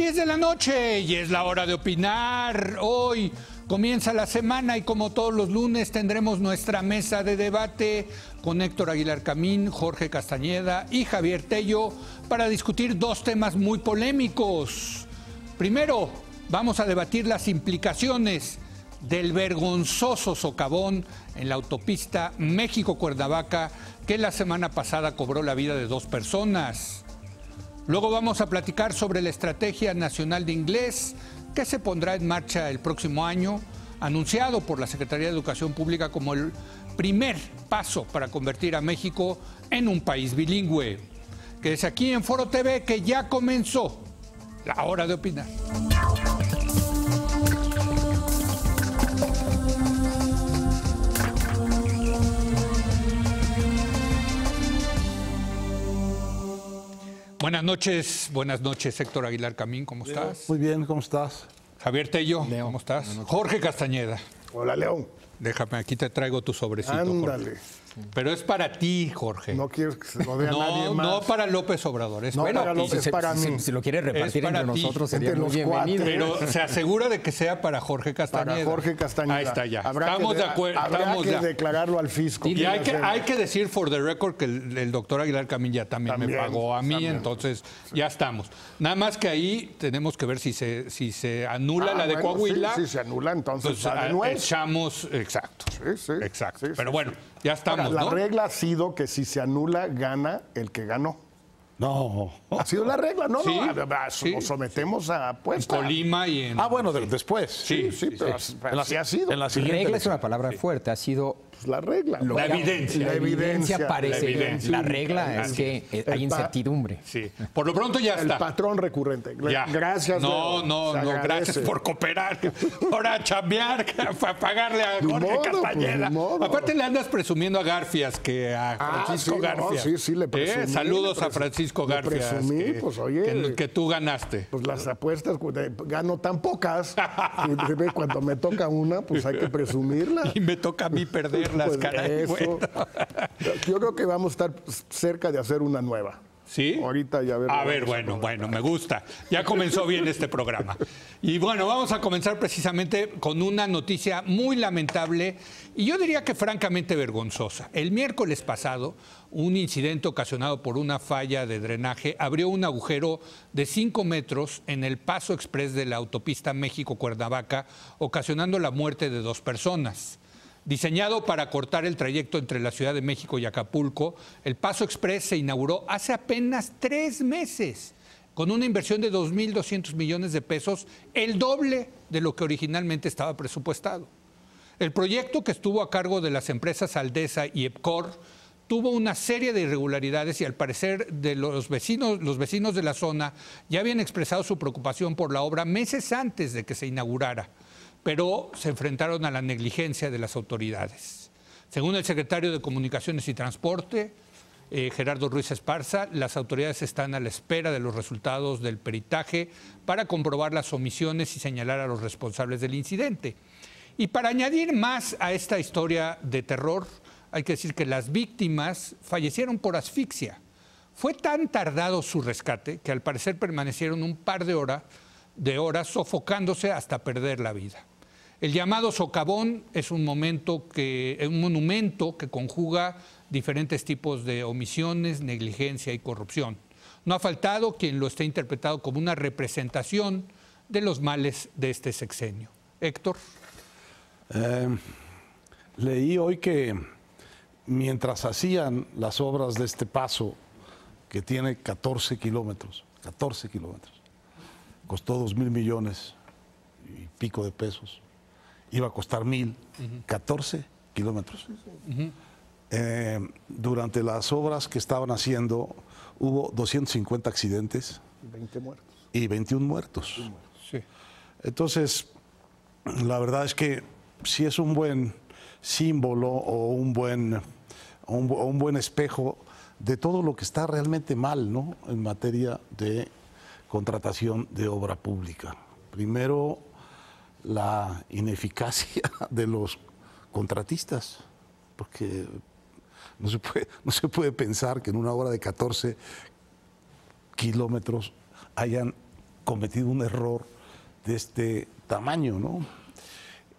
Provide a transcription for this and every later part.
10 de la noche y es la hora de opinar. Hoy comienza la semana y como todos los lunes tendremos nuestra mesa de debate con Héctor Aguilar Camín, Jorge Castañeda y Javier Tello para discutir dos temas muy polémicos. Primero, vamos a debatir las implicaciones del vergonzoso socavón en la autopista México-Cuernavaca que la semana pasada cobró la vida de 2 personas. Luego vamos a platicar sobre la Estrategia Nacional de Inglés que se pondrá en marcha el próximo año, anunciado por la Secretaría de Educación Pública como el primer paso para convertir a México en un país bilingüe. Quédese aquí en Foro TV que ya comenzó la hora de opinar. Buenas noches, Héctor Aguilar Camín, ¿cómo estás? Muy bien, ¿cómo estás? Javier Tello, ¿cómo estás? Jorge Castañeda. Hola, León. Déjame, aquí te traigo tu sobrecito, Ándale. Jorge. Pero es para ti, Jorge. No quiero que se lo vea nadie más. No para López Obrador, es No para para ti. López, para mí. Si lo quiere repartir para entre ti. nosotros sería Entre muy los cuatro. bienvenido. Pero se asegura de que sea para Jorge Castañeda. Para Jorge Castañeda. Ahí está ya. Habrá Estamos que, de acuerdo. Habrá Estamos que ya. declararlo al fisco. Y hay que decir, for the record, que el doctor Aguilar Camín ya también me pagó a mí, también. Entonces ya estamos. Nada más que ahí tenemos que ver si se anula la de bueno, Coahuila. Sí, si se anula, entonces Pues, va de nuez. echamos, exacto. Sí. Exacto. Sí, Pero sí, bueno, sí. ya estamos, Ahora, la ¿no? regla ha sido que si se anula, gana el que ganó. No. Ha sido la regla, ¿no? Sí, sí. Nos sometemos a En apuesta. Colima y en... bueno, después. Sí, Pero así ha sido. En la siguiente Regla es elección. una palabra fuerte, ha sido... Pues la regla. lo La que- evidencia. La evidencia parece. La evidencia. La regla es que hay incertidumbre. Sí. Por lo pronto ya El está. patrón recurrente. Ya. Gracias. No, Leo. Se agradece. gracias por cooperar. Ahora chambear, para pagarle a Ni Jorge modo, Castañeda. pues, ni modo. Aparte le andas presumiendo a Garfias que a Francisco sí, no, Garfias. sí, le presumí, Saludos le a Francisco le Garfias. presumí, que, pues, oye. que tú ganaste. Pues las apuestas, gano tan pocas, y cuando me toca una, pues hay que presumirla. Y me toca a mí perderlas, Pues caray. eso. Bueno. Yo creo que vamos a estar cerca de hacer una nueva. ¿Sí? Ahorita ya A ver, bueno, me gusta. Ya comenzó bien este programa. Y bueno, vamos a comenzar precisamente con una noticia muy lamentable y yo diría que francamente vergonzosa. El miércoles pasado, un incidente ocasionado por una falla de drenaje abrió un agujero de 5 metros en el paso exprés de la autopista México-Cuernavaca, ocasionando la muerte de 2 personas. Diseñado para cortar el trayecto entre la Ciudad de México y Acapulco, el Paso Express se inauguró hace apenas 3 meses, con una inversión de 2.200 millones de pesos, el doble de lo que originalmente estaba presupuestado. El proyecto, que estuvo a cargo de las empresas Aldesa y EPCOR, tuvo una serie de irregularidades y al parecer los vecinos de la zona ya habían expresado su preocupación por la obra meses antes de que se inaugurara, pero se enfrentaron a la negligencia de las autoridades. Según el secretario de Comunicaciones y Transporte, Gerardo Ruiz Esparza, las autoridades están a la espera de los resultados del peritaje para comprobar las omisiones y señalar a los responsables del incidente. Y para añadir más a esta historia de terror, hay que decir que las víctimas fallecieron por asfixia. Fue tan tardado su rescate que al parecer permanecieron un par de horas sofocándose hasta perder la vida. El llamado socavón es un monumento que conjuga diferentes tipos de omisiones, negligencia y corrupción. No ha faltado quien lo esté interpretado como una representación de los males de este sexenio. Héctor. Leí hoy que mientras hacían las obras de este paso, que tiene 14 kilómetros, costó 2,000 millones y pico de pesos, iba a costar 1,000, 14 kilómetros. Durante las obras que estaban haciendo hubo 250 accidentes 20 muertos. y 21 muertos. Sí. Entonces, la verdad es que sí es un buen símbolo o un buen espejo de todo lo que está realmente mal, ¿no?, en materia de contratación de obra pública. Primero, la ineficacia de los contratistas, porque no se puede pensar que en una obra de 14 kilómetros hayan cometido un error de este tamaño, ¿no?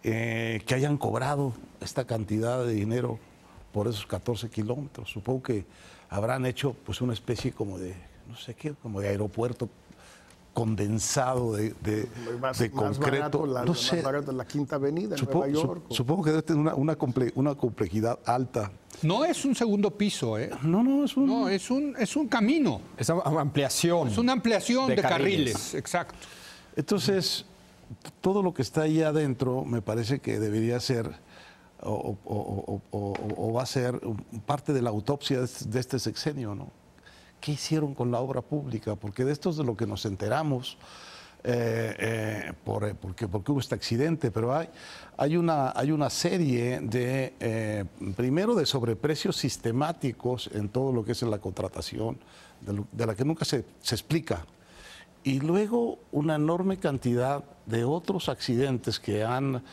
Que hayan cobrado esta cantidad de dinero por esos 14 kilómetros. Supongo que habrán hecho pues una especie como de, no sé qué, como de aeropuerto condensado de concreto. No sé. Más barato la Quinta Avenida en Nueva York. Supongo que debe tener una complejidad alta. No es un segundo piso, ¿eh? No, es un... No, es un camino. Es una ampliación. Es una ampliación de carriles, exacto. Entonces, todo lo que está ahí adentro me parece que debería ser o va a ser parte de la autopsia de este sexenio, ¿no? ¿Qué hicieron con la obra pública? Porque de esto es de lo que nos enteramos, porque hubo este accidente, pero hay una serie de, primero, de sobreprecios sistemáticos en todo lo que es en la contratación, de la que nunca se explica. Y luego una enorme cantidad de otros accidentes que han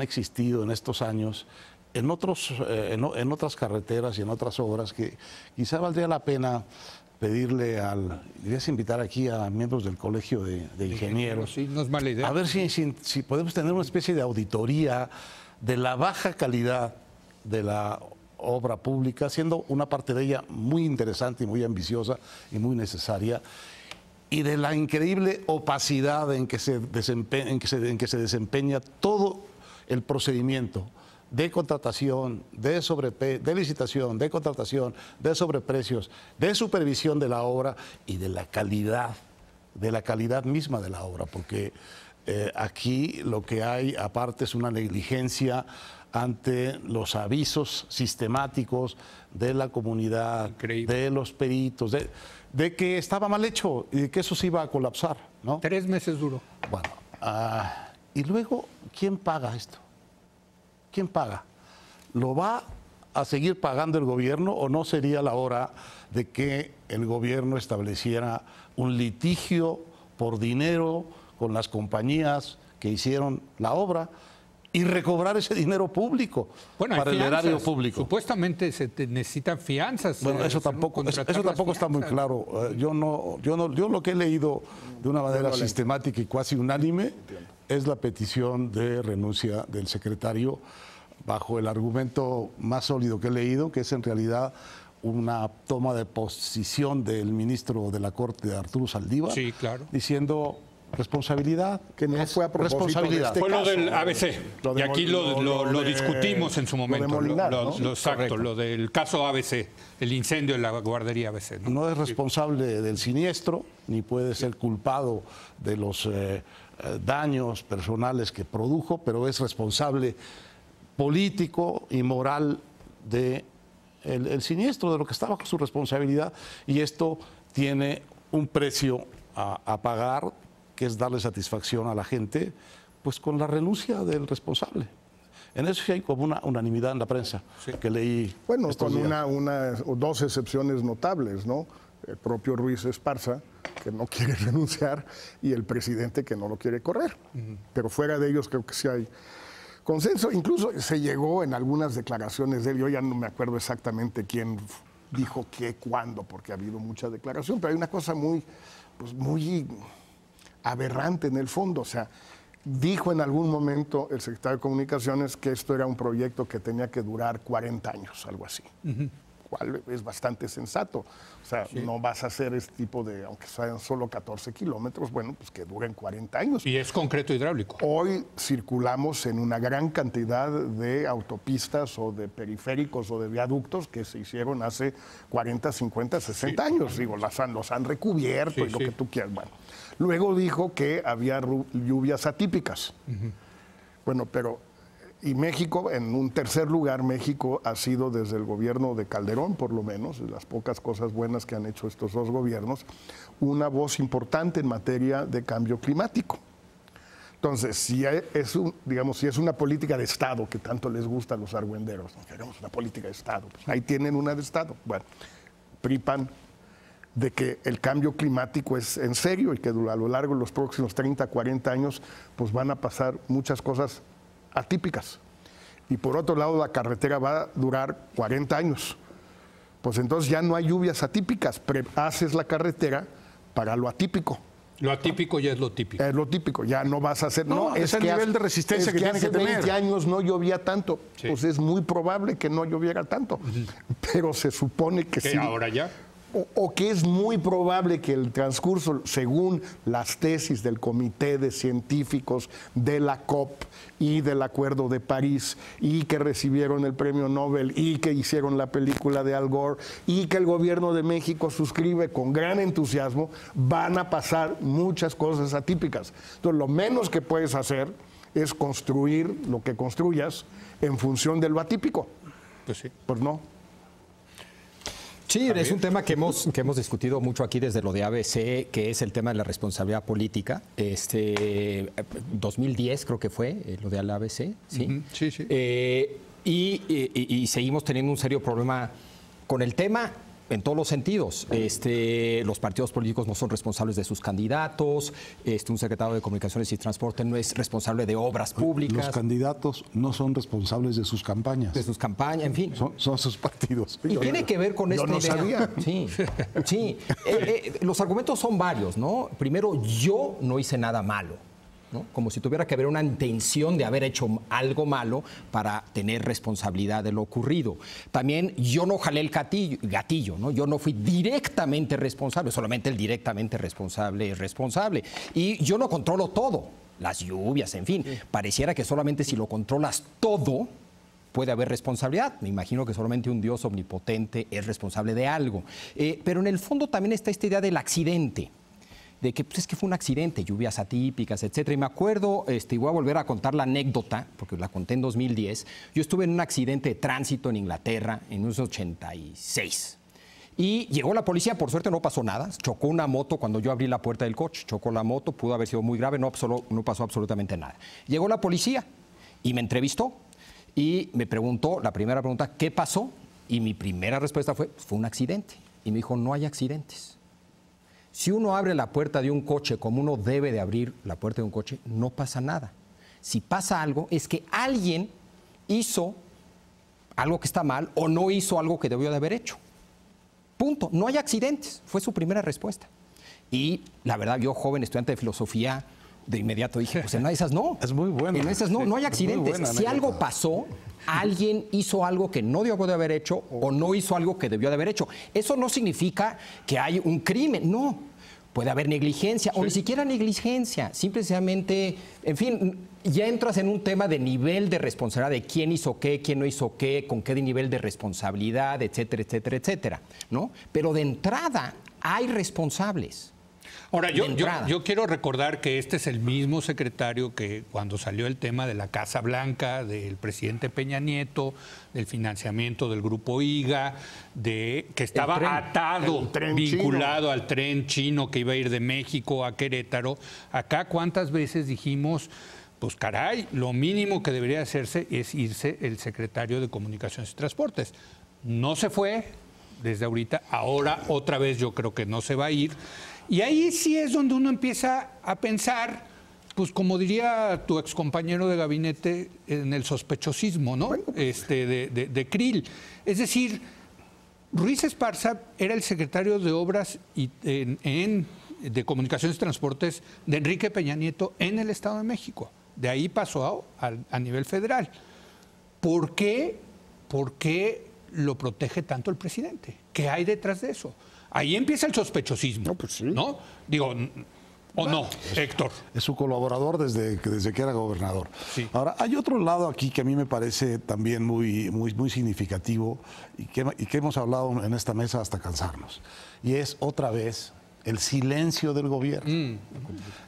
existido en estos años, en otras carreteras y en otras obras, que quizá valdría la pena pedirle querías invitar aquí a miembros del Colegio de Ingenieros. Sí, no es mala idea. A ver si podemos tener una especie de auditoría de la baja calidad de la obra pública, siendo una parte de ella muy interesante y muy ambiciosa y muy necesaria, y de la increíble opacidad en que se desempeña todo el procedimiento de contratación, de licitación, de contratación, de sobreprecios, de supervisión de la obra y de la calidad misma de la obra, porque aquí lo que hay aparte es una negligencia ante los avisos sistemáticos de la comunidad, Increíble. de los peritos, de que estaba mal hecho y de que eso se iba a colapsar, ¿no? 3 meses duró. Bueno, y luego, ¿quién paga esto? ¿Quién paga? ¿Lo va a seguir pagando el gobierno o no sería la hora de que el gobierno estableciera un litigio por dinero con las compañías que hicieron la obra y recobrar ese dinero público para el erario público? Supuestamente necesitan fianzas. Bueno, eso tampoco está muy claro. Yo lo que he leído de una manera sistemática y casi unánime es la petición de renuncia del secretario, bajo el argumento más sólido que he leído, que es en realidad una toma de posición del ministro de la Corte, Arturo Saldívar, sí, claro, diciendo responsabilidad. Que no fue a propósito responsabilidad. de este fue caso, lo del ABC. Y aquí lo discutimos en su momento. Lo de Molinar, ¿no? Exacto, lo del caso ABC, el incendio en la guardería ABC. No es responsable del siniestro, ni puede ser culpado de los daños personales que produjo, pero es responsable político y moral de el siniestro, de lo que está bajo su responsabilidad, y esto tiene un precio a pagar, que es darle satisfacción a la gente, pues con la renuncia del responsable. En eso sí hay como una unanimidad en la prensa, sí, que leí. Bueno, con dos excepciones notables, ¿no? El propio Ruiz Esparza, que no quiere renunciar, y el presidente, que no lo quiere correr. Pero fuera de ellos creo que sí hay consenso. Incluso se llegó en algunas declaraciones de él, yo ya no me acuerdo exactamente quién dijo qué, cuándo, porque ha habido mucha declaración, pero hay una cosa muy aberrante en el fondo. O sea, dijo en algún momento el secretario de Comunicaciones que esto era un proyecto que tenía que durar 40 años, algo así. Cual es bastante sensato. O sea, sí, no vas a hacer este tipo de, aunque sean solo 14 kilómetros, bueno, pues que duren 40 años. Y es concreto hidráulico. Hoy circulamos en una gran cantidad de autopistas o de periféricos o de viaductos que se hicieron hace 40, 50, 60 sí, años. Digo, los han recubierto, sí, y lo que tú quieras. Bueno, luego dijo que había lluvias atípicas. Bueno, pero... Y México, en un tercer lugar, México ha sido desde el gobierno de Calderón, por lo menos, de las pocas cosas buenas que han hecho estos dos gobiernos, una voz importante en materia de cambio climático. Entonces, si es una política de Estado que tanto les gusta a los argüenderos, ¿no? Queremos una política de Estado, pues ahí tienen una de Estado. Bueno, PRI-PAN, de que el cambio climático es en serio y que a lo largo de los próximos 30, 40 años, pues van a pasar muchas cosas atípicas. Y por otro lado, la carretera va a durar 40 años. Pues entonces ya no hay lluvias atípicas, haces la carretera para lo atípico. Lo atípico ya es lo típico. Es lo típico, ya no vas a hacer... No, es el nivel de resistencia que tiene hace que tener. 20 años no llovía tanto, Sí. pues es muy probable que no lloviera tanto, pero se supone que ¿Qué, sí. ahora ya? O que es muy probable que el transcurso, según las tesis del Comité de Científicos de la COP y del Acuerdo de París, y que recibieron el premio Nobel, y que hicieron la película de Al Gore, y que el gobierno de México suscribe con gran entusiasmo, van a pasar muchas cosas atípicas. Entonces, lo menos que puedes hacer es construir lo que construyas en función de lo atípico. Pues sí. Pues no. Sí, es un tema que hemos discutido mucho aquí desde lo de ABC, que es el tema de la responsabilidad política. 2010 creo que fue lo de la ABC, ¿sí? Ujú, sí, sí. Y seguimos teniendo un serio problema con el tema en todos los sentidos. Los partidos políticos no son responsables de sus candidatos, un secretario de Comunicaciones y Transporte no es responsable de obras públicas. Los candidatos no son responsables de sus campañas. De sus campañas, en fin. Son sus partidos. Y tiene que ver con yo esta no idea. sabía. Sí, sí. Los argumentos son varios, ¿no? Primero, yo no hice nada malo, ¿no? Como si tuviera que haber una intención de haber hecho algo malo para tener responsabilidad de lo ocurrido. También yo no jalé el gatillo, ¿no? Yo no fui directamente responsable, solamente el directamente responsable es responsable. Y yo no controlo todo, las lluvias, en fin. Pareciera que solamente si lo controlas todo puede haber responsabilidad. Me imagino que solamente un Dios omnipotente es responsable de algo. Pero en el fondo también está esta idea del accidente, de que pues, es que fue un accidente, lluvias atípicas, etcétera. Y me acuerdo, y voy a volver a contar la anécdota, porque la conté en 2010. Yo estuve en un accidente de tránsito en Inglaterra en 1986. Y llegó la policía, por suerte no pasó nada. Chocó una moto cuando yo abrí la puerta del coche. Chocó la moto, pudo haber sido muy grave, no pasó absolutamente nada. Llegó la policía y me entrevistó. Y me preguntó, la primera pregunta, ¿qué pasó? Y mi primera respuesta fue un accidente. Y me dijo, no hay accidentes. Si uno abre la puerta de un coche como uno debe de abrir la puerta de un coche, no pasa nada. Si pasa algo, es que alguien hizo algo que está mal o no hizo algo que debió de haber hecho. Punto. No hay accidentes. Fue su primera respuesta. Y la verdad, yo, joven estudiante de filosofía, de inmediato dije, pues en una de esas no. Es muy buena. En esas no hay accidentes. Si algo pasó, alguien hizo algo que no debió de haber hecho o no hizo algo que debió de haber hecho. Eso no significa que hay un crimen, no. Puede haber negligencia o ni siquiera negligencia. Simplemente, en fin, ya entras en un tema de nivel de responsabilidad, de quién hizo qué, quién no hizo qué, con qué nivel de responsabilidad, etcétera, etcétera, etcétera, ¿no? Pero de entrada hay responsables. Ahora, yo quiero recordar que este es el mismo secretario que cuando salió el tema de la Casa Blanca, del presidente Peña Nieto, del financiamiento del grupo IGA, que estaba atado, vinculado al tren chino que iba a ir de México a Querétaro. Acá, ¿cuántas veces dijimos, pues caray, lo mínimo que debería hacerse es irse el secretario de Comunicaciones y Transportes? No se fue desde ahorita, ahora otra vez yo creo que no se va a ir. Y ahí sí es donde uno empieza a pensar, pues como diría tu excompañero de gabinete, en el sospechosismo, ¿no? De Krill. Es decir, Ruiz Esparza era el secretario de Obras de Comunicaciones y Transportes de Enrique Peña Nieto en el Estado de México. De ahí pasó a nivel federal. ¿Por qué lo protege tanto el presidente? ¿Qué hay detrás de eso? Ahí empieza el sospechosismo. No, pues sí. ¿No? Digo, ¿o no, Héctor? Es su colaborador desde que era gobernador. Sí. Ahora, hay otro lado aquí que a mí me parece también muy significativo y que hemos hablado en esta mesa hasta cansarnos. Y es otra vez el silencio del gobierno.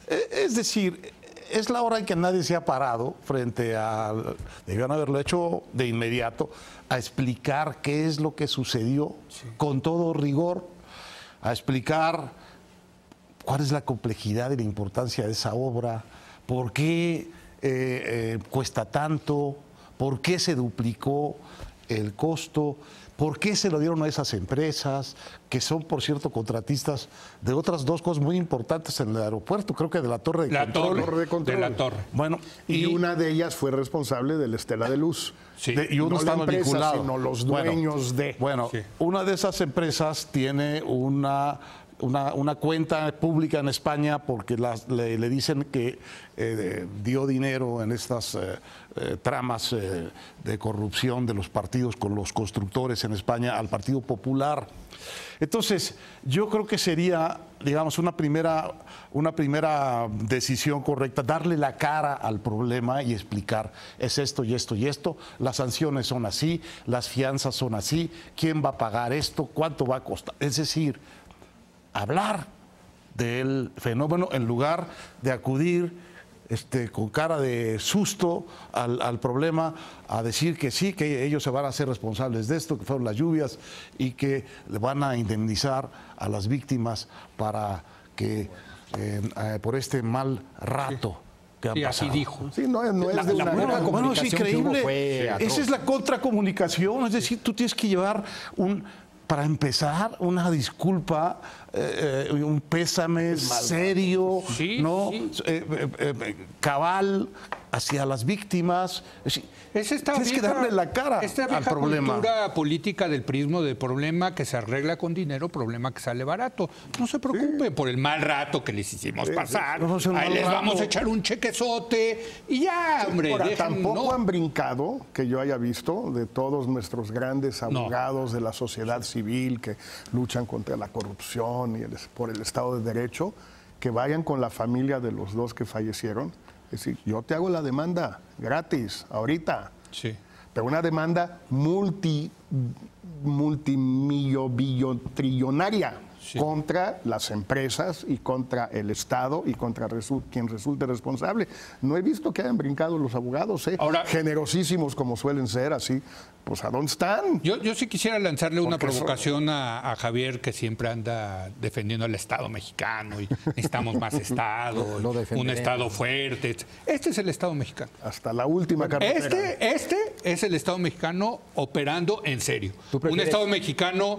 Es decir, es la hora en que nadie se ha parado frente a... Debían haberlo hecho de inmediato, a explicar qué es lo que sucedió con todo rigor, a explicar cuál es la complejidad y la importancia de esa obra, por qué cuesta tanto, por qué se duplicó el costo, por qué se lo dieron a esas empresas, que son, por cierto, contratistas de otras dos cosas muy importantes en el aeropuerto, creo que de la Torre de Control. De la Torre. Bueno, y una de ellas fue responsable de la Estela de Luz. Sí. Y uno no estaba la empresa, vinculado. sino los dueños de... Bueno, Sí. una de esas empresas tiene una una cuenta pública en España porque le dicen que dio dinero en estas tramas de corrupción de los partidos con los constructores en España al Partido Popular. Entonces, yo creo que sería, digamos, una primera decisión correcta, darle la cara al problema y explicar, es esto y esto y esto, las sanciones son así, las fianzas son así, quién va a pagar esto, cuánto va a costar. Es decir, hablar del fenómeno en lugar de acudir con cara de susto al problema, a decir que sí, que ellos se van a hacer responsables de esto, que fueron las lluvias y que le van a indemnizar a las víctimas para que por este mal rato que han pasado. Así dijo. Sí, no es de una Bueno, es increíble. Fue atroz. Esa es la contracomunicación, es decir, tú tienes que llevar para empezar, una disculpa, un pésame serio, Sí, ¿no? sí. Cabal hacia las víctimas. Tienes que darle la cara esta al vieja problema. cultura política del prismo de problema que se arregla con dinero, problema que sale barato. No se preocupe por el mal rato que les hicimos pasar. No, es un Ahí mal les vamos rato. a echar un chequezote y ya, hombre. Ahora, dejen, tampoco ¿no? han brincado, que yo haya visto, de todos nuestros grandes abogados de la sociedad civil que luchan contra la corrupción y por el Estado de Derecho, que vayan con la familia de los dos que fallecieron. Es decir, yo te hago la demanda gratis, ahorita. Sí. Pero una demanda multimillobillonaria contra las empresas y contra el Estado y contra quien resulte responsable. No he visto que hayan brincado los abogados, Ahora, generosísimos como suelen ser, así. Pues ¿a dónde están? Yo sí quisiera lanzarle una Porque provocación a Javier, que siempre anda defendiendo al Estado mexicano y necesitamos más Estado, Lo un defenderemos. Estado fuerte. Este es el Estado mexicano. Hasta la última carretera. Este es el Estado mexicano operando en serio. ¿Tú Un prefieres? Estado mexicano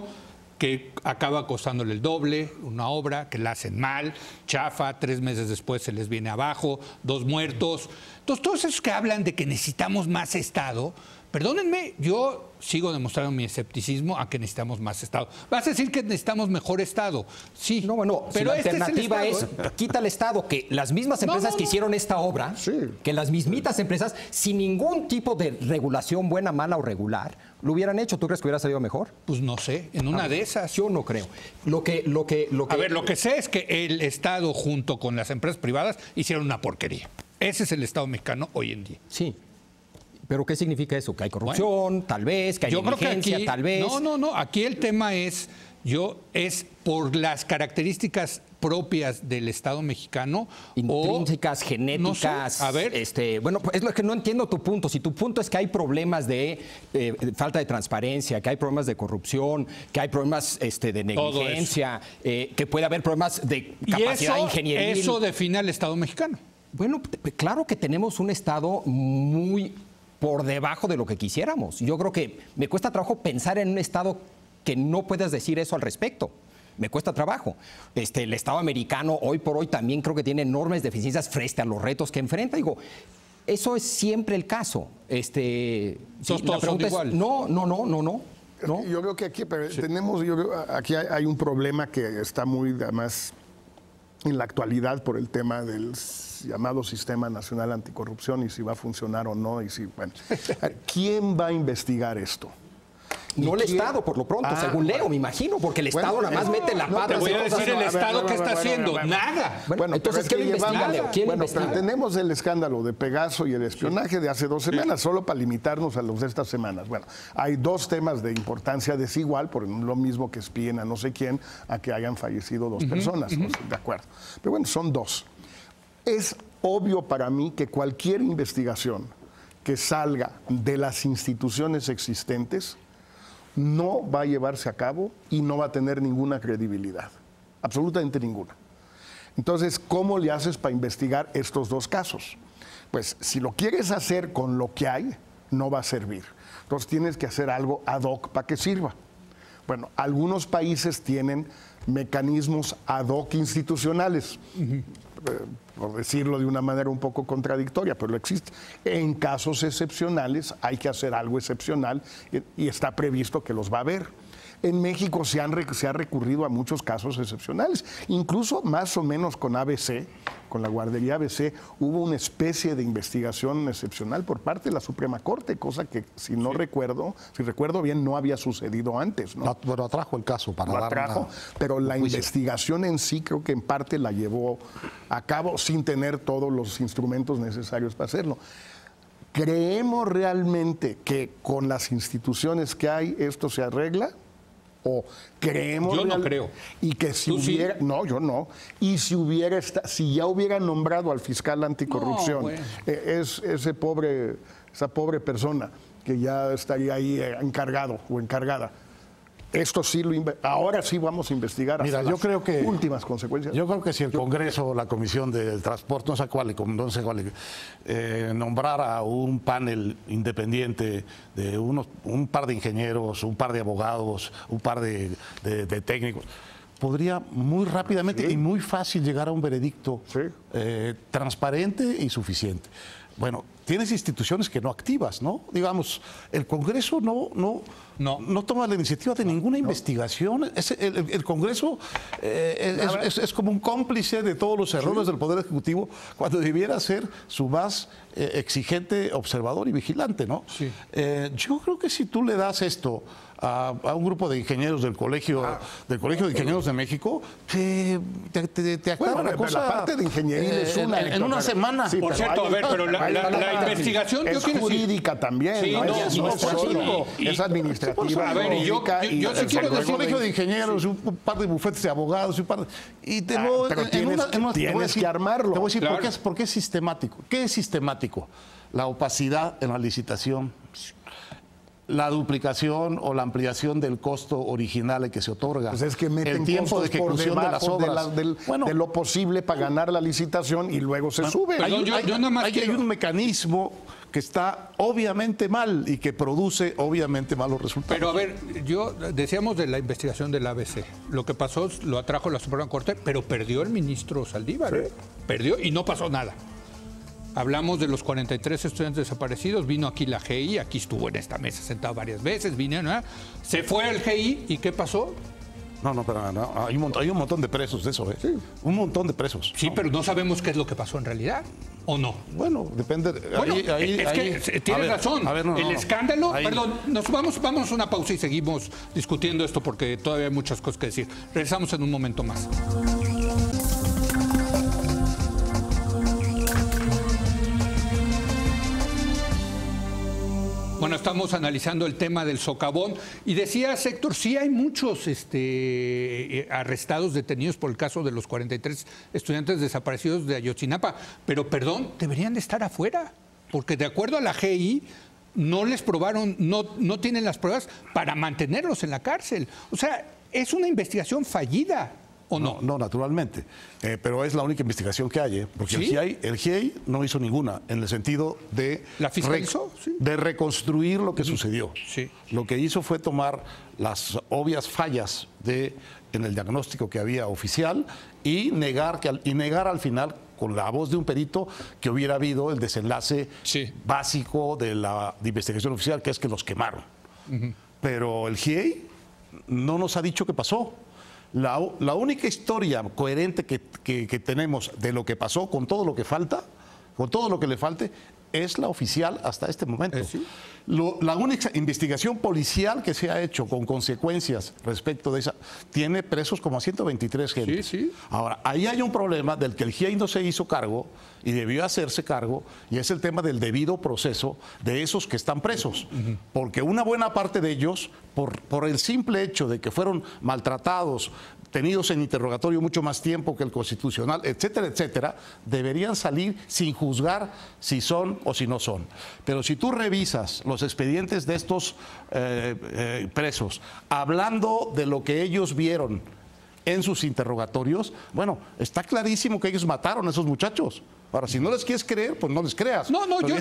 que acaba costándole el doble, una obra que la hacen mal, chafa, 3 meses después se les viene abajo, 2 muertos. Entonces, todos esos que hablan de que necesitamos más Estado, perdónenme, yo sigo demostrando mi escepticismo a que necesitamos más Estado. Vas a decir que necesitamos mejor Estado. Sí, No, bueno, pero si la este alternativa el es, Estado, ¿eh? quita al Estado, que las mismas empresas no, que no. hicieron esta obra, que las mismitas empresas, sin ningún tipo de regulación buena, mala o regular, lo hubieran hecho. ¿Tú crees que hubiera salido mejor? Pues no sé, en una de esas. Yo no creo. A ver, lo que sé es que el Estado junto con las empresas privadas hicieron una porquería. Ese es el Estado mexicano hoy en día. Sí. ¿Pero qué significa eso? ¿Que hay corrupción? Tal vez. ¿Que hay negligencia? Tal vez. No. Aquí el tema es por las características propias del Estado mexicano. Intrínsecas, genéticas. No sé. A ver. Bueno, es lo que no entiendo tu punto. Si tu punto es que hay problemas de falta de transparencia, que hay problemas de corrupción, que hay problemas de negligencia, que puede haber problemas de capacidad ingenieril. Eso define al Estado mexicano. Bueno, claro que tenemos un Estado muy por debajo de lo que quisiéramos. Yo creo que me cuesta trabajo pensar en un Estado que no puedas decir eso al respecto. Me cuesta trabajo. El Estado americano hoy por hoy también creo que tiene enormes deficiencias frente a los retos que enfrenta. Digo, eso es siempre el caso. Entonces, la todos son pregunta es, iguales. No. Yo creo que aquí, aquí hay un problema que está muy, además, en la actualidad por el tema del llamado Sistema Nacional Anticorrupción y si va a funcionar o no. ¿Quién va a investigar esto? No el Estado, por lo pronto, según leo, me imagino, porque el Estado nada más mete la pata. Te voy a hace decir cosas- el Estado que está haciendo. Nada. Bueno, entonces, pero ¿quién es que investiga, Leo? ¿Quién Pero investiga? tenemos el escándalo de Pegaso y el espionaje de hace 2 semanas, solo para limitarnos a los de estas semanas. Bueno, hay 2 temas de importancia desigual, por lo mismo que espíen a no sé quién, a que hayan fallecido 2 personas. O sea, de acuerdo. Pero bueno, son 2. Es obvio para mí que cualquier investigación que salga de las instituciones existentes no va a llevarse a cabo y no va a tener ninguna credibilidad, absolutamente ninguna. Entonces, ¿cómo le haces para investigar estos 2 casos? Pues si lo quieres hacer con lo que hay, no va a servir. Entonces tienes que hacer algo ad hoc para que sirva. Bueno, algunos países tienen mecanismos ad hoc institucionales, por decirlo de una manera un poco contradictoria, pero existe. En casos excepcionales hay que hacer algo excepcional y está previsto que los va a haber. En México se ha recurrido a muchos casos excepcionales, incluso más o menos con ABC, con la guardería ABC, hubo una especie de investigación excepcional por parte de la Suprema Corte, cosa que si recuerdo bien, no había sucedido antes, ¿no? Pero atrajo el caso para Lo dar atrajo, pero la investigación en sí creo que en parte la llevó a cabo sin tener todos los instrumentos necesarios para hacerlo. ¿Creemos realmente que con las instituciones que hay esto se arregla? ¿O creemos? Yo no creo. Y que si hubiera, sí? No, yo no. Y si ya hubiera nombrado al fiscal anticorrupción, bueno. esa pobre persona que ya estaría ahí encargado o encargada. Esto sí ahora sí vamos a investigar hasta Mira, yo creo que últimas consecuencias. Yo creo que si el Congreso, la Comisión del Transporte, no sé cuál, nombrara un panel independiente de un par de ingenieros, un par de abogados, un par de técnicos, podría muy rápidamente y muy fácil llegar a un veredicto transparente y suficiente. Bueno, tienes instituciones que no activas, ¿no? Digamos, el Congreso no toma la iniciativa de ninguna investigación. El Congreso es como un cómplice de todos los errores del Poder Ejecutivo cuando debiera ser su más exigente observador y vigilante, ¿no? Sí. Yo creo que si tú le das esto a un grupo de ingenieros del Colegio de Ingenieros de México, te acaba la cosa. La parte de ingeniería es en una semana. Sí, Por cierto, a ver, pero la investigación es jurídica también. Sí, ¿no? no, Es administrativa. A ver, y yo sí quiero El decir Colegio de Ingenieros, un par de bufetes de abogados, pero tienes que armarlo. Te voy a decir Claro. por qué es sistemático. ¿Qué es sistemático? La opacidad en la licitación, la duplicación o la ampliación del costo original en que se otorga, Pues es que meten el tiempo de costos por ejecución de las debajo obras. de lo posible para ganar la licitación y luego se sube. Perdón, yo nada más hay quiero- un mecanismo que está obviamente mal y que produce obviamente malos resultados. Pero a ver, decíamos de la investigación del ABC. Lo que pasó lo atrajo la Suprema Corte, pero perdió el ministro Saldívar. Perdió y no pasó nada. Hablamos de los 43 estudiantes desaparecidos, vino aquí la GI, aquí estuvo en esta mesa sentado varias veces, se fue al GI y ¿qué pasó? No, pero no, hay un montón de presos de eso, ¿eh? Sí. Un montón de presos. Sí, pero no sabemos qué es lo que pasó en realidad, ¿o no? Bueno, depende. Bueno, tienes razón. El escándalo, perdón, vamos a una pausa y seguimos discutiendo esto porque todavía hay muchas cosas que decir. Regresamos en un momento más. Bueno, estamos analizando el tema del socavón y decías, Héctor, sí hay muchos arrestados, detenidos por el caso de los 43 estudiantes desaparecidos de Ayotzinapa, pero perdón, deberían de estar afuera, porque de acuerdo a la GI no les probaron, no tienen las pruebas para mantenerlos en la cárcel. O sea, es una investigación fallida. ¿O no? No, naturalmente. Pero es la única investigación que hay, porque ¿Sí? el GIEI no hizo ninguna, en el sentido de, ¿La fiscalizó? Sí. de reconstruir lo que sucedió. Sí. Lo que hizo fue tomar las obvias fallas en el diagnóstico que había oficial y negar al final, con la voz de un perito, que hubiera habido el desenlace básico de la investigación oficial, que es que los quemaron. Pero el GIEI no nos ha dicho qué pasó. La única historia coherente que tenemos de lo que pasó con todo lo que falta, con todo lo que le falte, es la oficial hasta este momento. ¿Sí? La única investigación policial que se ha hecho con consecuencias respecto de esa, tiene presos como a 123 gente. Sí. Ahora, ahí hay un problema del que el GIEI no se hizo cargo y debió hacerse cargo, y es el tema del debido proceso de esos que están presos. Porque una buena parte de ellos, por el simple hecho de que fueron maltratados, tenidos en interrogatorio mucho más tiempo que el constitucional, etcétera, etcétera, deberían salir sin juzgar si son o si no son. Pero si tú revisas los expedientes de estos presos, hablando de lo que ellos vieron en sus interrogatorios, bueno, está clarísimo que ellos mataron a esos muchachos. Ahora, si no les quieres creer, pues no les creas. No, ya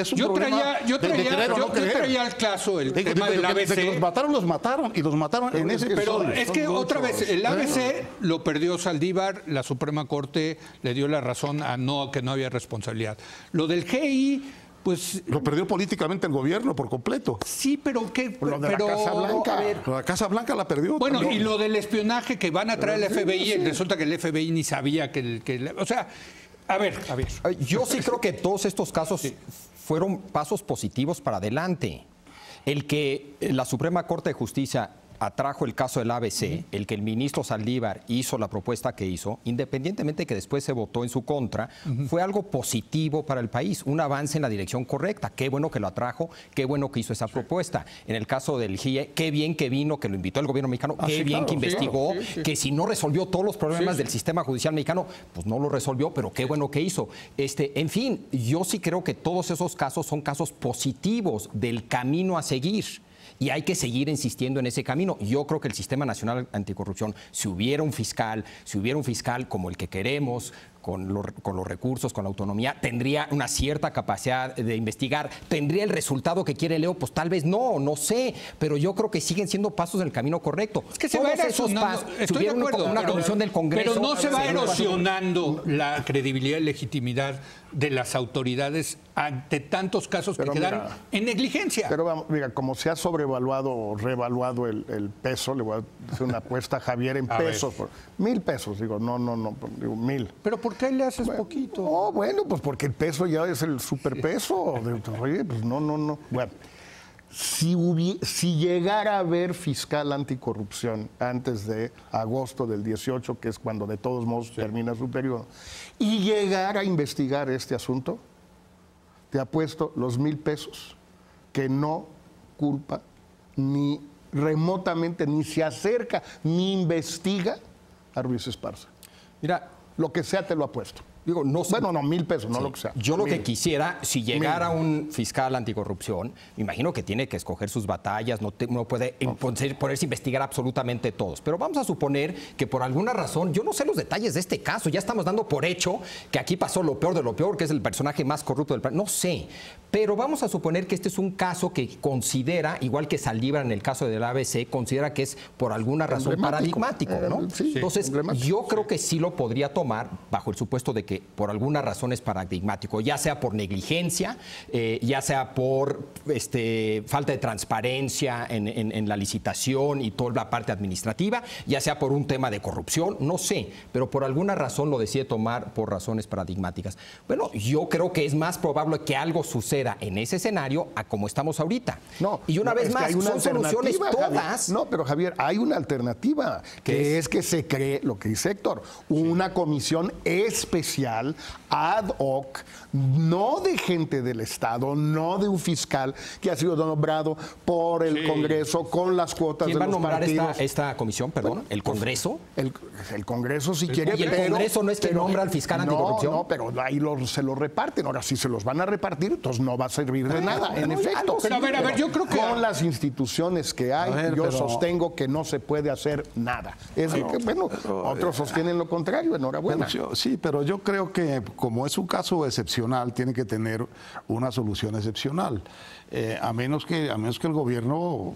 es un problema de creer o no creer. Yo traía al caso el tema del ABC. De que los mataron y los mataron en ese episodio. Pero es que otra vez, el ABC lo perdió Saldívar, la Suprema Corte le dio la razón a que no había responsabilidad. Lo del GI, pues Lo perdió políticamente el gobierno por completo. sí, pero ¿qué? Lo de la pero, Casa Blanca. a ver, La Casa Blanca la perdió. bueno, también. y lo del espionaje que van a traer el FBI, resulta que el FBI ni sabía o sea, a ver. Yo sí creo que todos estos casos fueron pasos positivos para adelante. El que la Suprema Corte de Justicia atrajo el caso del ABC, el que el ministro Saldívar hizo la propuesta que hizo, independientemente de que después se votó en su contra, fue algo positivo para el país, un avance en la dirección correcta. Qué bueno que lo atrajo, qué bueno que hizo esa propuesta. En el caso del GIE, qué bien que vino, que lo invitó el gobierno mexicano, qué sí, bien claro, que investigó, que si no resolvió todos los problemas del sistema judicial mexicano, pues no lo resolvió, pero qué bueno que hizo. En fin, yo sí creo que todos esos casos son casos positivos del camino a seguir. Y hay que seguir insistiendo en ese camino. Yo creo que el Sistema Nacional Anticorrupción, si hubiera un fiscal como el que queremos, con los recursos, con la autonomía, tendría una cierta capacidad de investigar. ¿Tendría el resultado que quiere Leo? Pues tal vez no sé, pero yo creo que siguen siendo pasos en el camino correcto. Es que se va erosionando, estoy de acuerdo, una comisión del Congreso. Pero no se va erosionando la credibilidad y legitimidad de las autoridades ante tantos casos que quedan en negligencia. Pero vamos, mira, como se ha sobrevaluado o revaluado el peso, le voy a hacer una apuesta a Javier en pesos. Por 1,000 pesos, digo, no, digo 1,000. ¿Pero por qué le haces poquito? No, bueno, pues porque el peso ya es el superpeso. Oye, pues no. Bueno, si llegara a haber fiscal anticorrupción antes de agosto del 18, que es cuando de todos modos termina su periodo, y llegara a investigar este asunto, te apuesto los 1,000 pesos que no culpa ni remotamente, ni se acerca, ni investiga a Ruiz Esparza. Mira, lo que sea te lo apuesto. Digo, no sé. Bueno, no, 1,000 pesos, no lo que sea. Yo lo 1,000. que quisiera, si llegara un fiscal anticorrupción, me imagino que tiene que escoger sus batallas, no puede ponerse a investigar absolutamente todos. Pero vamos a suponer que por alguna razón, yo no sé los detalles de este caso, ya estamos dando por hecho que aquí pasó lo peor de lo peor, que es el personaje más corrupto del país. No sé. Pero vamos a suponer que este es un caso que considera, igual que Saldívar en el caso del ABC, considera que es por alguna razón paradigmático, ¿no? Sí, entonces, yo creo que sí lo podría tomar bajo el supuesto de que por alguna razón es paradigmático, ya sea por negligencia, ya sea por falta de transparencia en la licitación y toda la parte administrativa, ya sea por un tema de corrupción, no sé, pero por alguna razón lo decide tomar por razones paradigmáticas. Bueno, yo creo que es más probable que algo suceda en ese escenario a como estamos ahorita. Y una vez más, son soluciones todas. No, pero Javier, hay una alternativa, que es que se cree, lo que dice Héctor, una comisión especial ad hoc, no de gente del Estado, no de un fiscal que ha sido nombrado por el Congreso con las cuotas de los partidos. ¿Quién va a nombrar esta comisión, perdón? Bueno, ¿el Congreso? El Congreso, si quiere. ¿Y el Congreso no es que nombra al fiscal anticorrupción? No, pero ahí se lo reparten. Ahora, si se los van a repartir, entonces no va a servir de nada, en efecto. Pero a ver, yo creo que con las instituciones que hay, sostengo que no se puede hacer nada. Otros sostienen lo contrario, enhorabuena. Sí, pero yo creo que como es un caso excepcional, tiene que tener una solución excepcional. A menos que el gobierno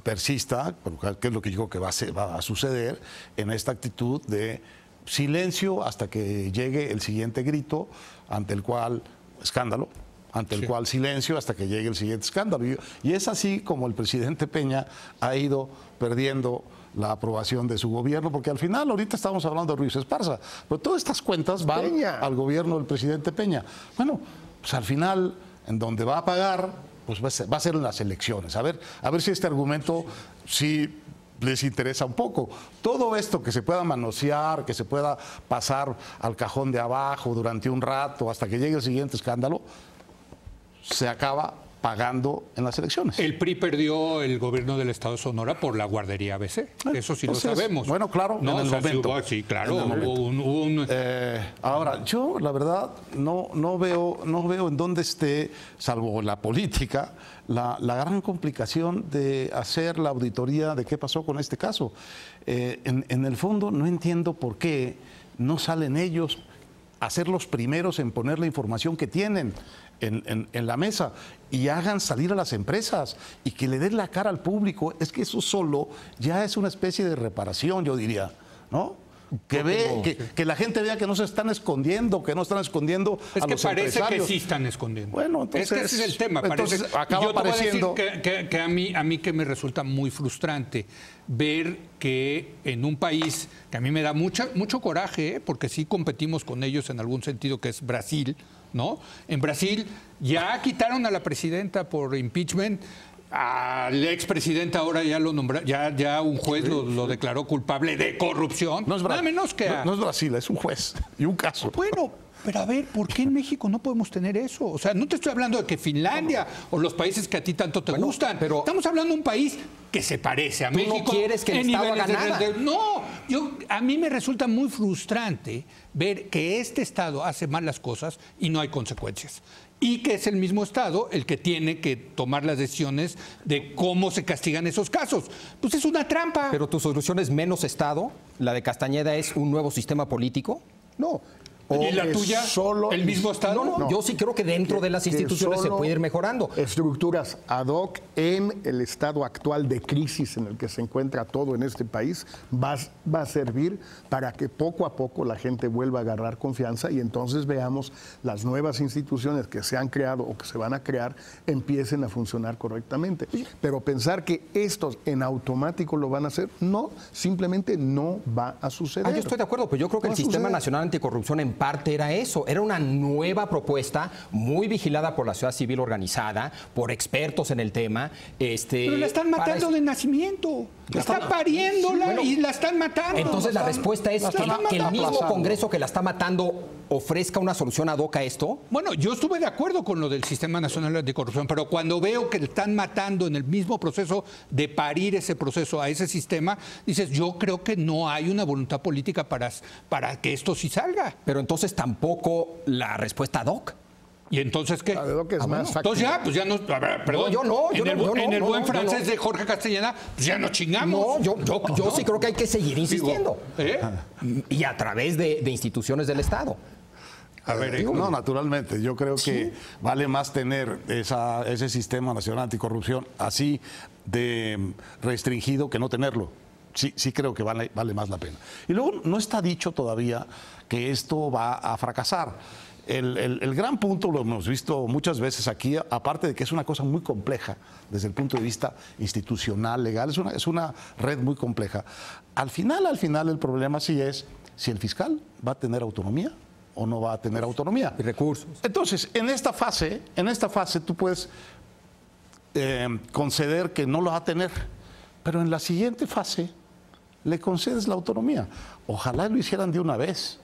persista, que es lo que digo que va a suceder, en esta actitud de silencio hasta que llegue el siguiente grito, ante el cual escándalo, ante el cual silencio hasta que llegue el siguiente escándalo. Y es así como el presidente Peña ha ido perdiendo la aprobación de su gobierno, porque al final ahorita estamos hablando de Ruiz Esparza, pero todas estas cuentas van al gobierno del presidente Peña. Bueno, pues al final, en donde va a pagar, pues va a ser en las elecciones. A ver si este argumento sí les interesa un poco. Todo esto que se pueda manosear, que se pueda pasar al cajón de abajo durante un rato hasta que llegue el siguiente escándalo, se acaba pagando en las elecciones. El PRI perdió el gobierno del Estado de Sonora por la guardería ABC. Eso sí lo sabemos. Bueno, claro, no, en el momento. Sí, claro. Hubo ahora, yo la verdad no veo en dónde esté, salvo la política, la gran complicación de hacer la auditoría de qué pasó con este caso. En el fondo no entiendo por qué no salen ellos a ser los primeros en poner la información que tienen en la mesa y hagan salir a las empresas y que le den la cara al público. Es que eso solo ya es una especie de reparación, yo diría, ¿no? que la gente vea que no se están escondiendo, que no están escondiendo Es a que los parece empresarios. que sí están escondiendo. Bueno, entonces, es que ese es el tema. entonces Parece, acaba yo te voy a decir apareciendo- que a mí que me resulta muy frustrante ver que en un país que a mí me da mucho coraje, porque sí competimos con ellos en algún sentido, que es Brasil, ¿no? En Brasil ya quitaron a la presidenta por impeachment. Al expresidente ahora ya lo nombró, ya un juez lo declaró culpable de corrupción. No es nada menos que no es Brasil, es un juez y un caso. bueno, pero a ver, ¿por qué en México no podemos tener eso? O sea, no te estoy hablando de que Finlandia o los países que a ti tanto te gustan. pero- Estamos hablando de un país que se parece a Tú no México. quieres que el en Estado niveles haga nada. No, a mí me resulta muy frustrante ver que este Estado hace mal las cosas y no hay consecuencias. Y que es el mismo Estado el que tiene que tomar las decisiones de cómo se castigan esos casos. Pues es una trampa. Pero tu solución es menos Estado, la de Castañeda es un nuevo sistema político. No. ¿Y la es tuya? Solo ¿El mismo Estado? No, yo sí creo que dentro de las que instituciones se solo puede ir mejorando. Estructuras ad hoc en el estado actual de crisis en el que se encuentra todo en este país va a servir para que poco a poco la gente vuelva a agarrar confianza y entonces veamos las nuevas instituciones que se han creado o que se van a crear empiecen a funcionar correctamente. Pero pensar que estos en automático lo van a hacer, no, simplemente no va a suceder. Yo estoy de acuerdo, pero yo creo que No el va a Sistema suceder. Nacional Anticorrupción en parte era eso, era una nueva propuesta muy vigilada por la sociedad civil organizada, por expertos en el tema. Pero la están matando de nacimiento. Están pariéndola y la están matando. Entonces la respuesta es que el mismo aplazando. Congreso que la está matando ofrezca una solución ad hoc a esto. Bueno, yo estuve de acuerdo con lo del Sistema Nacional Anticorrupción, pero cuando veo que le están matando en el mismo proceso de parir ese proceso a ese sistema, dices, yo creo que no hay una voluntad política para que esto sí salga. Pero entonces tampoco la respuesta ad hoc. ¿Y entonces qué? La de Doc es más Entonces ya, pues ya no. A ver, perdón. yo no, yo en no, el, en el no, buen no, francés no. de Jorge Castellana, pues ya no chingamos. No, yo sí creo que hay que seguir insistiendo. ¿Eh? Y a través de instituciones del Estado. A ver, No, naturalmente. Yo creo que vale más tener ese sistema nacional anticorrupción así de restringido que no tenerlo. Sí creo que vale más la pena. Y luego no está dicho todavía que esto va a fracasar. El gran punto, lo hemos visto muchas veces aquí, aparte de que es una cosa muy compleja desde el punto de vista institucional, legal, es una red muy compleja. Al final, el problema sí es si el fiscal va a tener autonomía o no va a tener autonomía. Y recursos. Entonces, en esta fase tú puedes conceder que no lo va a tener, pero en la siguiente fase le concedes la autonomía. Ojalá lo hicieran de una vez,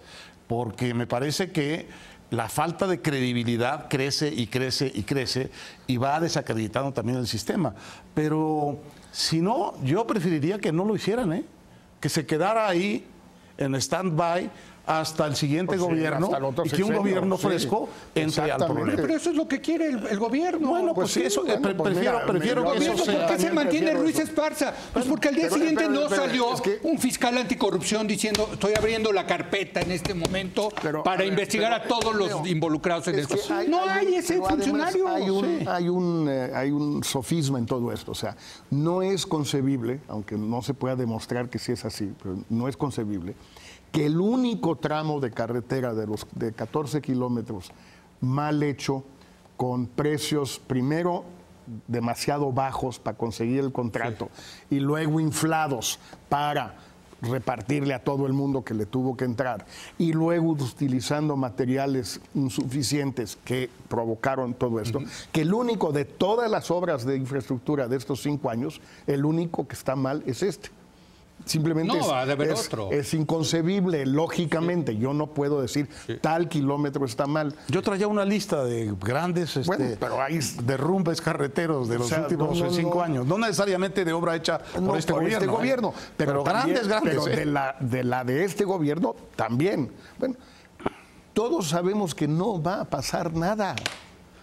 porque me parece que la falta de credibilidad crece y crece y crece y va desacreditando también el sistema. Pero si no, yo preferiría que no lo hicieran, que se quedara ahí en stand-by hasta el siguiente Pues sí, gobierno hasta el otro y que un sexenio, gobierno sí, fresco entre al exactamente. problema. pero eso es lo que quiere el gobierno. Bueno, pues sí, eso, bueno, pues prefiero mira, que ¿Por eso gobierno, sea. qué se también mantiene prefiero Ruiz eso. Esparza? Pues porque al día pero- siguiente pero- no pero salió es que- un fiscal anticorrupción diciendo estoy abriendo la carpeta en este momento Pero, para a ver, investigar pero, a todos los Leo, involucrados en es esto. que No hay ese pero además funcionario. Hay un sofisma en todo esto. O sea, no es concebible, aunque no se pueda demostrar que sí es así, pero no es concebible, que el único tramo de carretera de 14 kilómetros mal hecho, con precios primero demasiado bajos para conseguir el contrato y luego inflados para repartirle a todo el mundo que le tuvo que entrar y luego utilizando materiales insuficientes que provocaron todo esto, que el único de todas las obras de infraestructura de estos 5 años, el único que está mal es este. Simplemente No, ha de haber otro. es inconcebible, lógicamente. Yo no puedo decir tal kilómetro está mal. Yo traía una lista de grandes Bueno, pero hay- derrumbes carreteros de los sea, últimos no, 5 años. No necesariamente de obra hecha por No, este por gobierno. Pero también- grandes. Pero de la de este gobierno también. Bueno, todos sabemos que no va a pasar nada.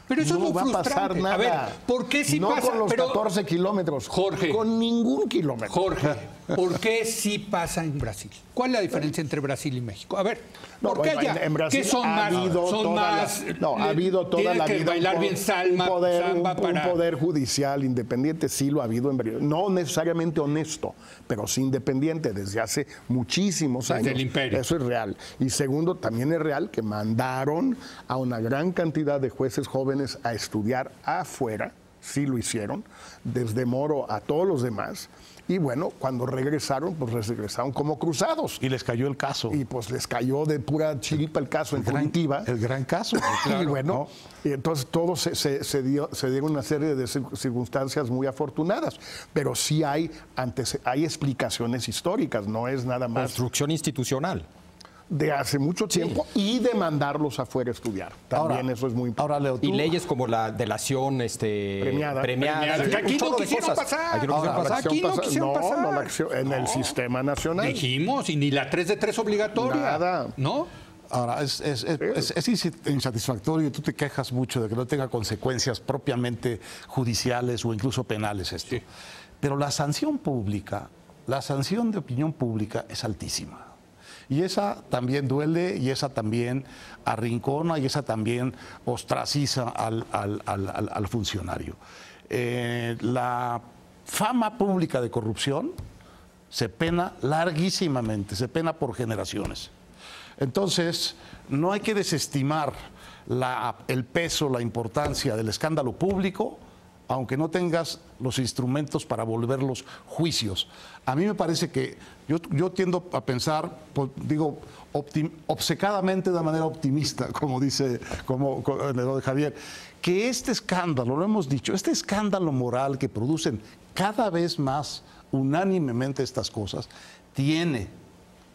Pero eso no es lo va a pasar frustrante. nada. A ver, ¿por qué si no pasa? con los Pero, 14 kilómetros. Jorge. Con ningún kilómetro. Jorge, ¿Por qué sí pasa en Brasil? ¿Cuál es la diferencia entre Brasil y México? A ver, No, ¿por qué bueno, allá? en Brasil ¿Qué son ha más? habido Son toda más. ha habido toda tienen la que vida bailar bien samba un para. poder judicial independiente, sí lo ha habido en Brasil. No necesariamente honesto, pero sí independiente desde hace muchísimos años. Desde el imperio. Eso es real. Y segundo, también es real que mandaron a una gran cantidad de jueces jóvenes a estudiar afuera, sí lo hicieron, desde Moro a todos los demás. Y bueno, cuando regresaron, pues regresaron como cruzados. Y les cayó el caso. Y pues les cayó de pura chiripa el caso en Curitiba. El gran caso. Y bueno, y entonces todo se dieron una serie de circunstancias muy afortunadas. Pero sí hay explicaciones históricas, no es nada más Construcción institucional. de hace mucho tiempo y de mandarlos afuera a estudiar. También Ahora, eso es muy importante. Ahora, Leo, Y tú, leyes como la delación Premiada. sí, Aquí un no chorro de quisieron cosas. pasar. Aquí no quisieron La pasar. acción Aquí no pasa- quisieron pasar. no, la acción- en el sistema nacional. Dijimos, y ni la 3 de 3 obligatoria. Nada. ¿No? ahora es insatisfactorio y tú te quejas mucho de que no tenga consecuencias propiamente judiciales o incluso penales esto. Sí. Pero la sanción pública, la sanción de opinión pública es altísima. Y esa también duele, y esa también arrincona, y esa también ostraciza al funcionario. La fama pública de corrupción se pena larguísimamente, se pena por generaciones. Entonces, no hay que desestimar el peso, la importancia del escándalo público, aunque no tengas los instrumentos para volverlos juicios. A mí me parece que yo tiendo a pensar, pues, digo, obcecadamente de una manera optimista, como dice lo de Javier, que este escándalo, lo hemos dicho, este escándalo moral que producen cada vez más unánimemente estas cosas, tiene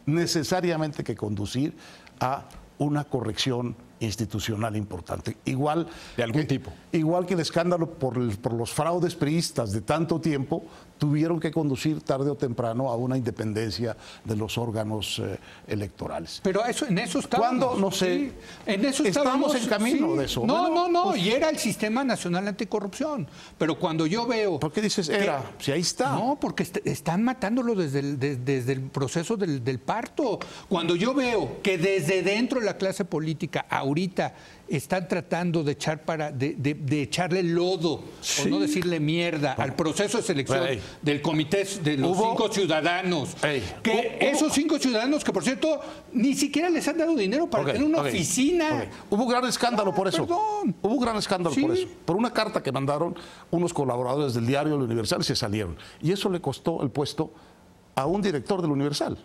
necesariamente que conducir a una corrección institucional importante. Igual De algún tipo. Igual que el escándalo por los fraudes priistas de tanto tiempo tuvieron que conducir tarde o temprano a una independencia de los órganos electorales. Pero en eso estamos. ¿Cuándo? No sé. Sí, en eso Estamos estábamos, en camino de eso. No, Bueno, no, pues- y era el Sistema Nacional Anticorrupción. Pero cuando yo veo... ¿Por qué dices era? Si ahí está. No, porque están matándolo desde el proceso del parto. Cuando yo veo que desde dentro de la clase política ahorita están tratando de echarle lodo, Sí. o no decirle mierda, al proceso de selección Ey. del comité de los Hubo- 5 ciudadanos. Ey. Que esos 5 ciudadanos, que por cierto, ni siquiera les han dado dinero para Ok, tener una ok, oficina. ok. Hubo un gran escándalo por eso. Perdón. Hubo un gran escándalo Sí. por eso. Por una carta que mandaron unos colaboradores del diario El Universal y se salieron. Y eso le costó el puesto a un director del Universal.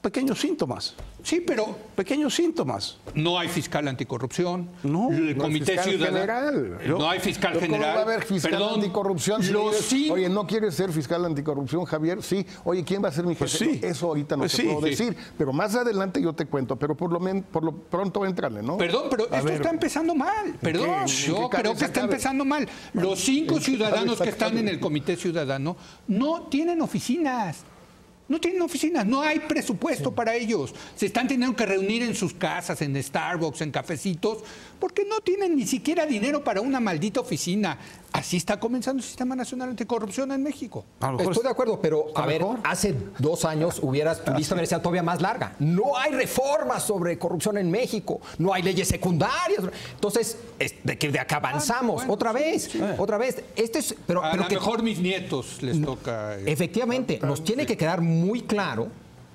Pequeños síntomas. Sí, pero Pequeños síntomas. no hay fiscal anticorrupción. No, el No hay comité fiscal ciudadano. general. No hay fiscal ¿Cómo general. va a haber fiscal Perdón, anticorrupción? Si los eres- cinco- Oye, ¿no quieres ser fiscal anticorrupción, Javier? Sí. Oye, ¿quién va a ser mi jefe? Pues sí. No, eso ahorita no Pues te sí, puedo sí. decir. Pero más adelante yo te cuento. Pero por lo pronto éntrale, ¿no? Perdón, pero esto ver. está empezando mal. Perdón, ¿En yo qué creo que cabeza está cabe? empezando mal. Los 5 ¿En qué ciudadanos cabeza que están cabe? en el comité ciudadano no tienen oficinas. No tienen oficinas, no hay presupuesto para ellos. Se están teniendo que reunir en sus casas, en Starbucks, en cafecitos, porque no tienen ni siquiera dinero para una maldita oficina. Así está comenzando el Sistema Nacional Anticorrupción en México. A lo mejor Estoy de acuerdo, pero a ver, mejor. hace 2 años tu lista hubiera sido todavía más larga. No hay reformas sobre corrupción en México, no hay leyes secundarias. Entonces, de acá avanzamos, bueno, otra vez. Pero A lo que mejor mis nietos les toca. efectivamente, nos tiene que quedar muy claro.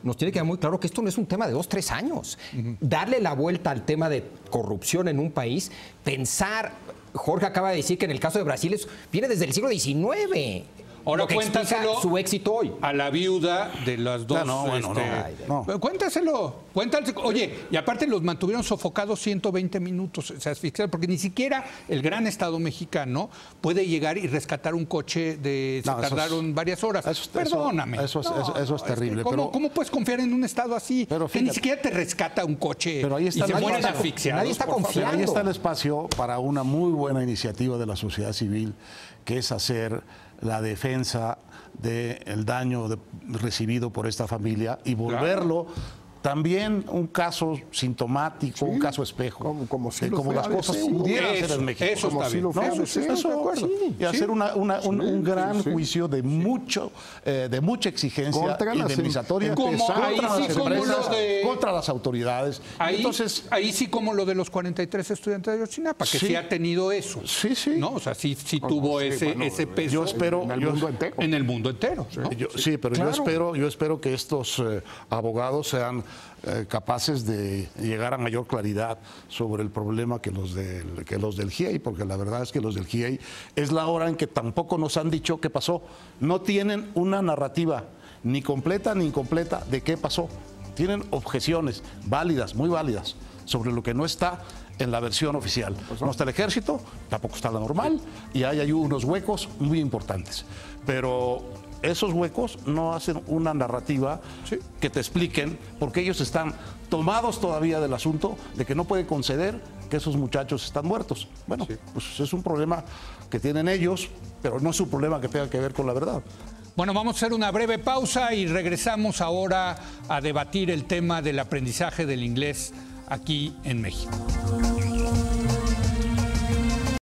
Nos tiene que quedar muy claro que esto no es un tema de 2, 3 años. Darle la vuelta al tema de corrupción en un país, pensar, Jorge acaba de decir que en el caso de Brasil viene desde el siglo XIX. Ahora lo que explica cuéntaselo su éxito hoy. a la viuda de las dos. No, bueno, no. Pero cuéntaselo. Oye, y aparte los mantuvieron sofocados 120 minutos, se asfixiaron, porque ni siquiera el gran Estado mexicano puede llegar y rescatar un coche se No, eso es- tardaron varias horas. Perdóname. eso es terrible, ¿Cómo, pero- cómo puedes confiar en un Estado así? Pero que ni fíjate. siquiera te rescata un coche Pero ahí está y se la- mueren nadie está- asfixiados. nadie está por favor. confiando. Pero ahí está el espacio para una muy buena iniciativa de la sociedad civil, que es hacer la defensa del daño recibido por esta familia y volverlo también un caso sintomático, un caso espejo, como si de lo cómo fue las cosas ABC, pudieran eso, ser en México. eso Como está si bien. lo fue No, ABC, eso, de acuerdo. y hacer un gran sí. juicio de mucha exigencia Contra las indemnizatoria Como contra ahí las sí, como empresas, lo de- contra las autoridades. Ahí, Entonces, ahí sí como lo de los 43 estudiantes de Ayotzinapa, que sí, Sí. ha tenido eso. Sí, sí. ¿No? O sea, sí tuvo sí, ese, bueno, ese peso yo espero, En el mundo entero. en el mundo entero. ¿no? Sí, pero yo espero que estos abogados sean capaces de llegar a mayor claridad sobre el problema que los del GIEI, porque la verdad es que los del GIEI es la hora en que tampoco nos han dicho qué pasó. No tienen una narrativa ni completa ni incompleta de qué pasó. Tienen objeciones válidas, muy válidas, sobre lo que no está en la versión oficial. No está el ejército, tampoco está la normal, y hay unos huecos muy importantes. Pero esos huecos no hacen una narrativa que te expliquen, porque ellos están tomados todavía del asunto de que no puede conceder que esos muchachos están muertos. Bueno, pues es un problema que tienen ellos, pero no es un problema que tenga que ver con la verdad. Bueno, vamos a hacer una breve pausa y regresamos ahora a debatir el tema del aprendizaje del inglés aquí en México.